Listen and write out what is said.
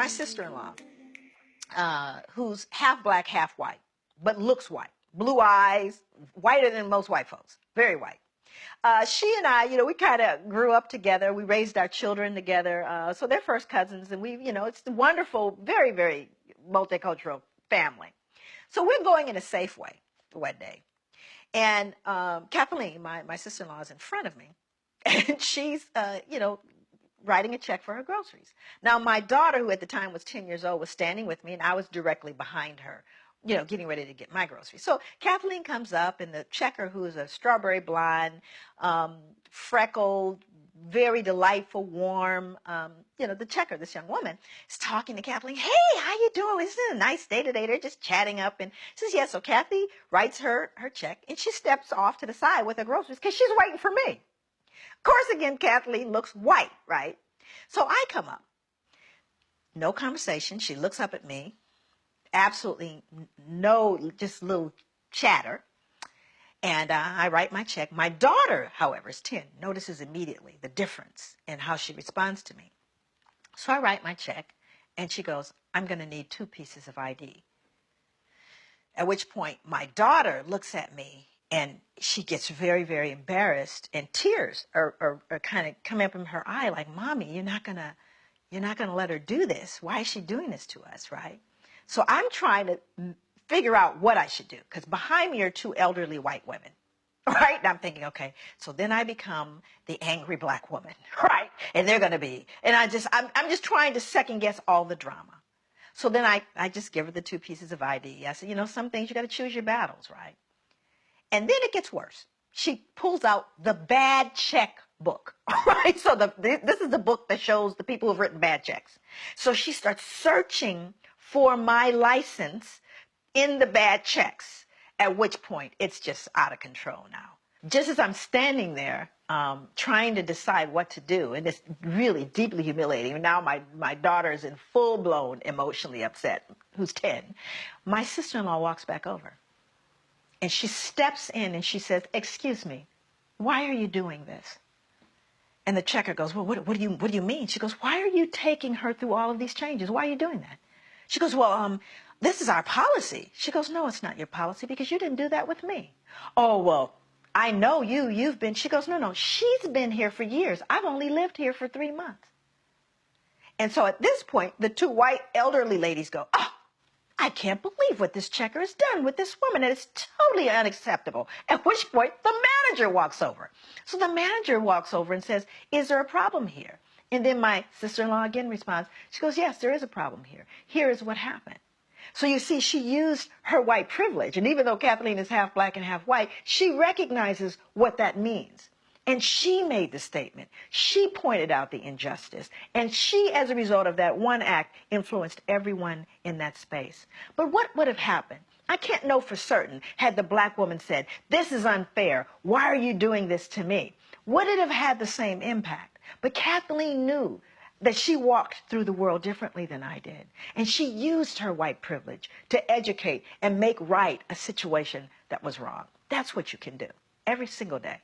my sister-in-law, who's half black, half white, but looks white. Blue eyes, whiter than most white folks, very white. She and I, we kind of grew up together. We raised our children together. So they're first cousins, and it's a wonderful, very, very multicultural family. So we're going in a Safeway one day. And Kathleen, my sister-in-law, is in front of me. And she's, writing a check for her groceries. Now, my daughter, who at the time was 10 years old, was standing with me, and I was directly behind her, getting ready to get my groceries. So Kathleen comes up, and the checker, who is a strawberry blonde, freckled, very delightful, warm, the checker, this young woman, is talking to Kathleen. Hey, how you doing? Isn't it a nice day today? They're just chatting up. And says, yes. So Kathy writes her check, and she steps off to the side with her groceries because she's waiting for me. Of course, again, Kathleen looks white, right? So I come up. No conversation. She looks up at me. Absolutely no, just little chatter. And I write my check. My daughter, however, is 10, notices immediately the difference in how she responds to me. So I write my check, and she goes, I'm going to need 2 pieces of ID. At which point, my daughter looks at me, and she gets very, very embarrassed, and tears are kind of coming up in her eye, like, Mommy, you're not gonna let her do this. Why is she doing this to us, right? So I'm trying to figure out what I should do, because behind me are 2 elderly white women, right? And I'm thinking, okay, so then I become the angry black woman, right? And they're going to be, and I'm just trying to second guess all the drama. So then I just give her the 2 pieces of ID. I said, some things you got to choose your battles, right? And then it gets worse. She pulls out the bad check book, right? So this is the book that shows the people who've written bad checks. So she starts searching for my license in the bad checks, at which point it's just out of control now. Just as I'm standing there trying to decide what to do, and it's really deeply humiliating. Now my daughter is in full-blown emotionally upset, who's 10. My sister-in-law walks back over. And she steps in and she says, excuse me, why are you doing this? And the checker goes, well, what do you mean? She goes, why are you taking her through all of these changes? Why are you doing that? She goes, well, this is our policy. She goes, no, it's not your policy because you didn't do that with me. Oh, well, I know you've been. She goes, no, she's been here for years. I've only lived here for 3 months. And so at this point, the 2 white elderly ladies go, oh, I can't believe what this checker has done with this woman. And it's totally unacceptable. At which point, the manager walks over. So the manager walks over and says, is there a problem here? And then my sister-in-law again responds. She goes, yes, there is a problem here. Here is what happened. So you see, she used her white privilege. And even though Kathleen is half black and half white, she recognizes what that means. And she made the statement. She pointed out the injustice. And she, as a result of that one act, influenced everyone in that space. But what would have happened? I can't know for certain had the black woman said, this is unfair. Why are you doing this to me? Would it have had the same impact? But Kathleen knew that she walked through the world differently than I did. And she used her white privilege to educate and make right a situation that was wrong. That's what you can do every single day.